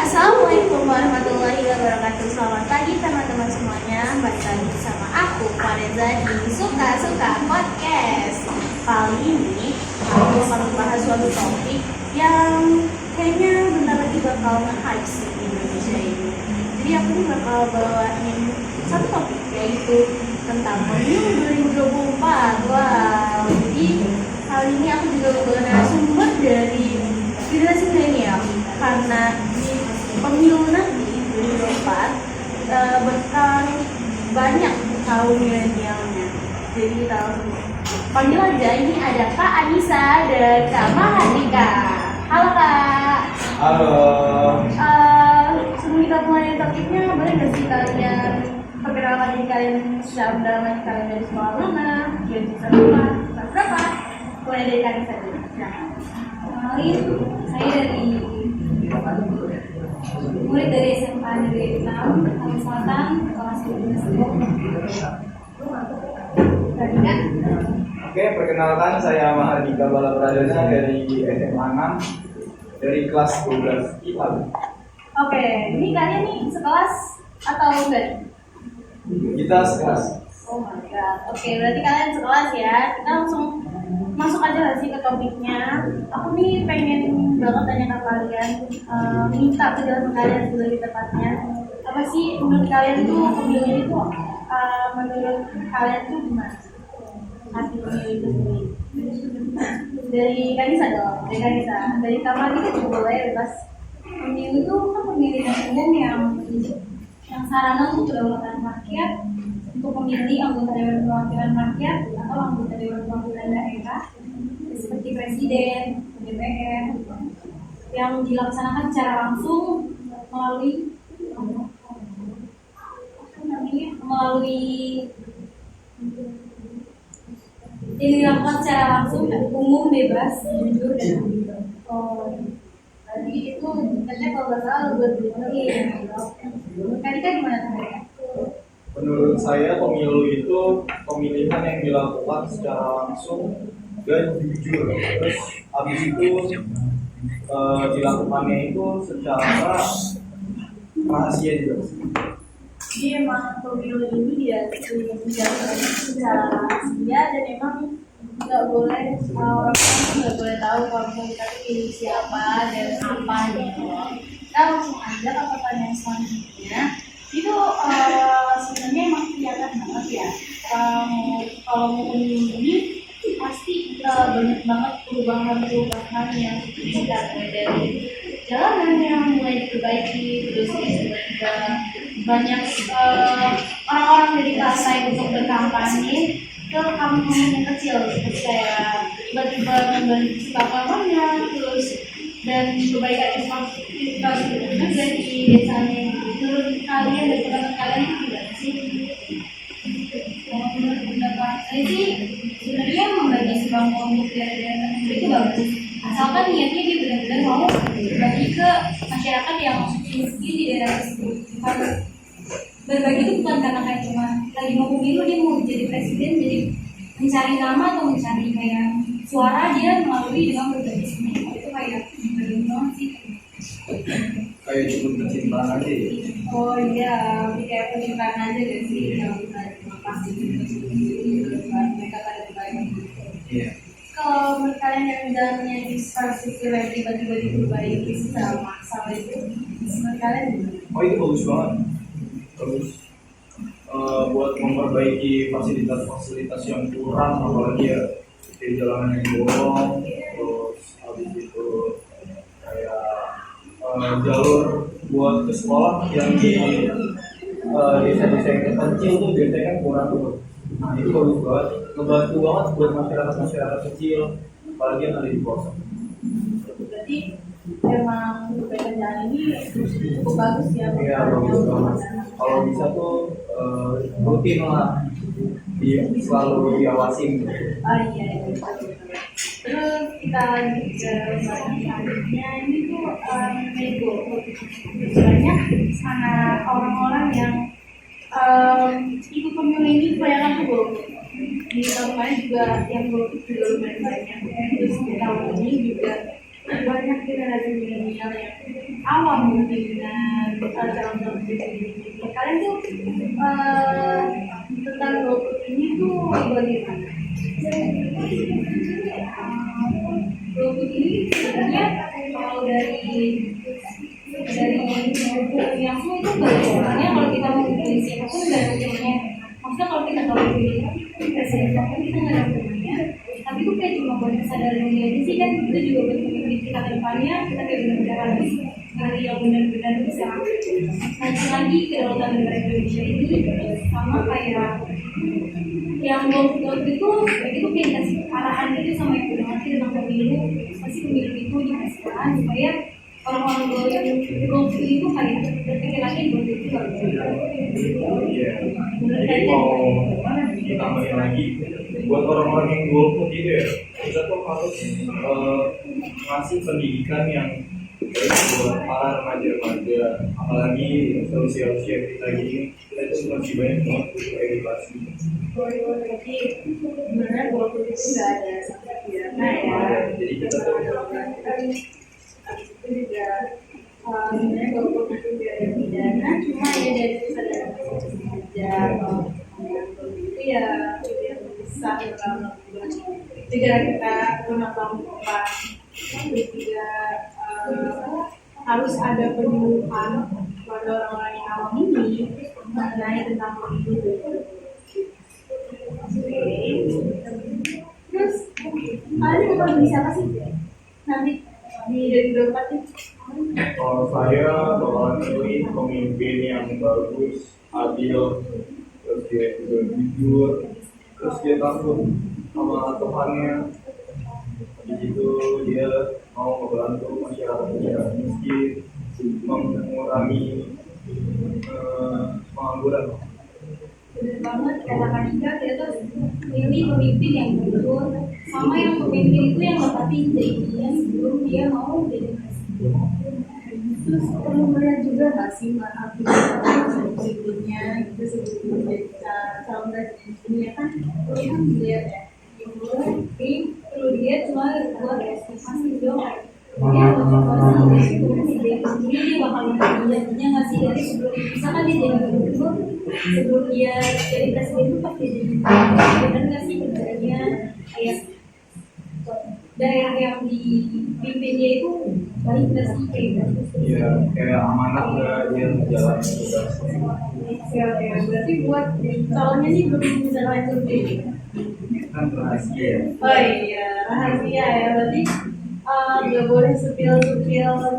Assalamualaikum warahmatullahi wabarakatuh. Selamat pagi teman-teman semuanya. Balik lagi bersama aku Fareza di Suka-Suka Podcast. Kali ini aku akan membahas suatu topik yang kayaknya bentar lagi bakal nge-hype sih di Indonesia ini. Jadi aku bakal bawain satu topik, yaitu tentang pemilu 2024. Wow, jadi kali ini aku juga membawa narasumber dari generasi milenial, karena di pemilu nanti 2024 bakal banyak kaum milenialnya. Jadi kita langsung panggil aja. Ini ada Kak Anissa dan Kak Mahardika. Halo Kak. Halo. Sebelum kita mulai topiknya, boleh nggak sih kalian perkenalkan diri kalian secara mendalam, kalian dari sekolah mana, jurusan apa, kelas berapa? Mulai dari kalian saja. Kenalin, saya dari murid dari SMA Negeri 6 Tangerang Selatan, kelas 12. Tadi kan? Oke, perkenalkan saya Mahardika Balapradana dari SMA 6 dari kelas 12 IPA. Oke, ini kalian nih sekelas atau enggak? Kita sekelas. Oh my god. Oke, berarti kalian sekelas ya. Kita langsung masuk aja nggak sih ke topiknya. Aku nih pengen banget tanya ke kalian, minta penjelasan kalian lebih tepatnya. Apa sih menurut kalian tuh pemilu itu, menurut kalian tuh gimana? Arti pemilu itu sendiri. Dari Kanisa dong, dari Kanisa. Dari kamar itu juga boleh bebas. Pemilu itu kan pemilihan umum yang sarana untuk kedaulatan rakyat, untuk memilih anggota Dewan Perwakilan Rakyat atau anggota Dewan Perwakilan Daerah seperti Presiden, DPR, yang dilaksanakan secara langsung melalui yang dilakukan secara langsung, umum, bebas, jujur, dan adil. Tadi itu katanya kalau nggak salah buat Iya. Tadi kan gimana tadi? Menurut saya pemilu itu pemilihan yang dilakukan secara langsung dan jujur. Terus habis itu dilakukannya itu secara rahasia juga. Jadi emang pemilu ini dia dijalankan secara rahasia dan emang nggak boleh, orang tuh nggak boleh tahu kalau kita tuh pilih siapa dan apa gitu. Kita langsung aja ke pertanyaan selanjutnya. Itu sebenarnya emang kelihatan banget ya, kalau mau pemilu ini pasti banyak banget perubahan yang kita mulai dari jalanan yang mulai diperbaiki, terus juga banyak orang-orang dari partai untuk berkampanye ke kampung yang kecil, seperti kayak tiba-tiba membantu lapangannya, terus dan perbaikan infrastruktur juga di desanya. Menurut kalian dan pendapat kalian itu gimana sih? Menurut pendapat saya sih, sebenarnya membagi sembako untuk daerah-daerah tertentu itu bagus, asalkan niatnya dia benar-benar mau berbagi ke masyarakat yang miskin di daerah tersebut. Berbagi itu bukan karena kayak cuma lagi mau pemilu dia mau jadi presiden, jadi mencari nama atau mencari kayak suara dia melalui dengan berbagi sembako. Itu kayak bagaimana sih? Kayak cukup kecintaan aja ya. Oh iya, kayak pencintaan aja gak sih yang kita pasti mereka pada berbagi. Iya. Kalau menurut kalian yang dalamnya infrastruktur yang tiba-tiba diperbaiki secara massal itu, menurut kalian gimana? Oh itu bagus banget. Bagus. Buat memperbaiki fasilitas-fasilitas yang kurang, apalagi ya di jalanan yang bolong, terus habis itu kayak jalur buat ke sekolah yang di desa-desa yang kecil tuh biasanya kan kurang tuh. Nah itu bagus banget, ngebantu banget buat masyarakat kecil, apalagi yang ada di pelosok. Berarti emang perbaikan jalan ini cukup bagus ya. Iya bagus banget. Kalau bisa tuh rutin lah, selalu diawasin. Oh iya. Terus kita lanjut ke selanjutnya, ini tuh nego. Banyak sana orang-orang yang ikut pemilu ini kebanyakan tuh golput. Di tahun lain juga yang golput juga lumayan banyak. Terus di tahun ini juga banyak generasi milenial yang awam mungkin dengan calon-calon ini. Kalian tuh tentang golput ini tuh bagaimana? Golput ini sebenarnya kalau dari yang semua itu bagaimana kalau kita mau pilih siapapun nggak ada hukumannya. Maksudnya kalau kita pilih presiden kan kita nggak ada hukumannya. Tapi itu kayak cuma buat kesadaran diri aja sih kan, itu juga buat pemimpin kita ke depannya kita kayak benar-benar harus dari yang benar-benar bisa nanti lagi kedaulatan negara Indonesia ini sama kayak yang golput itu kayak kasih arahan gitu sama yang udah ngerti tentang pemilu, pasti pemilu itu dipastikan supaya orang-orang golput itu kayak berpikir lagi golput itu nggak Iya. Jadi mau ditambahin lagi buat orang-orang yang golput gitu ya, kita tuh harus ngasih pendidikan yang baik buat para remaja-remaja, apalagi usia-usia kita gini, kita itu masih banyak banget butuh edukasi. Jadi sebenarnya golput itu nggak ada sanksi pidana ya. Jadi kita tuh itu juga sebenarnya golput itu nggak ada pidana, cuma ya dari kesadaran aja. Itu ya yang besar dalam juga kita melakukan terus juga harus ada penyuluhan kepada orang-orang yang awam ini mengenai tentang pemilu. Terus kalian mau pilih siapa sih nanti di 2024 ini? kalau saya bakalan pilih pemimpin yang bagus, adil, terus dia juga jujur, terus dia takut sama Tuhannya. Di situ dia mau membantu masyarakat miskin, mengurangi pengangguran. benar banget kata Kak Nika, kita tuh pilih pemimpin yang jujur sama yang pemimpin itu yang dapatin janjinya sebelum dia mau jadi presiden. Terus perlu melihat juga nggak sih sebelumnya itu sebelum menjadi calon presiden ya kan perlu kan dilihat ya. Perlu dia cuma buat estimasi juga dia motivasi dari sendiri dia bakal janjinya ngasih dari sebelum misalkan dia jadi gubernur sebelum dia jadi presiden itu pasti jadi benar nggak sih kerjanya kayak daerah yang dipimpin dia itu baik nggak sih kayak gitu. Iya, kayak amanah nggak dia menjalani tugas. Oke, berarti buat calonnya nih belum bisa lanjut deh. Kan rahasia. Oh iya, rahasia ya. Berarti nggak boleh sepil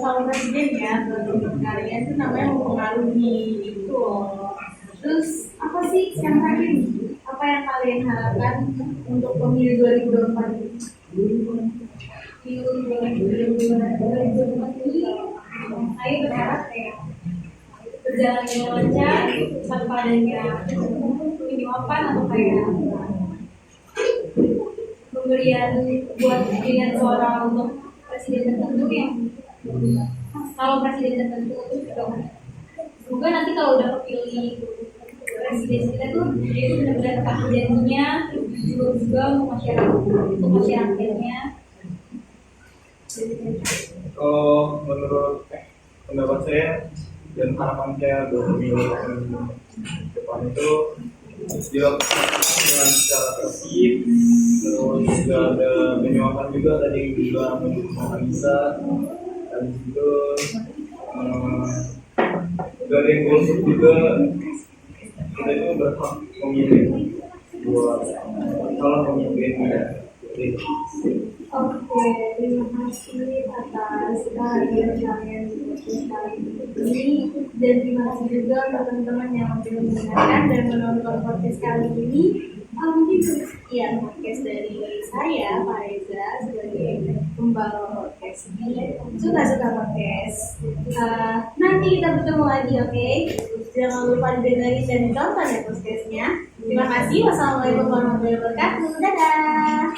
calon presiden ya. Menurut kalian itu namanya mempengaruhi itu loh. Terus apa sih yang terakhir? Apa yang kalian harapkan untuk pemilu 2024 ini? Di 2024 ini saya berharap kayak berjalan dengan lancar tanpa adanya penyuapan atau kayak pemberian buat pilihan seorang untuk presiden tertentu yang kalau presiden tertentu itu semoga nanti kalau udah kepilih presiden kita tuh dia itu benar-benar tepat janjinya juga untuk masyarakatnya. Kalau menurut pendapat saya dan harapan saya buat pemilu depan itu dilakukan dengan secara tertib, terus nggak ada penyuapan juga tadi yang dibilang sama Anissa, dan itu nggak ada yang golput juga. Kita itu berhak memilih buat calon pemimpinnya. Oke, terima kasih atas kehadiran kalian di podcast kali ini dan terima kasih juga untuk teman-teman yang sudah mendengarkan dan menonton podcast kali ini. Mungkin sekian podcast dari saya, Fareza, sebagai pembawa podcast ini. Suka-suka podcast. Nanti kita bertemu lagi, oke? Jangan lupa dengerin dan tonton ya podcastnya. Terima kasih. Wassalamualaikum warahmatullahi wabarakatuh. Dadah.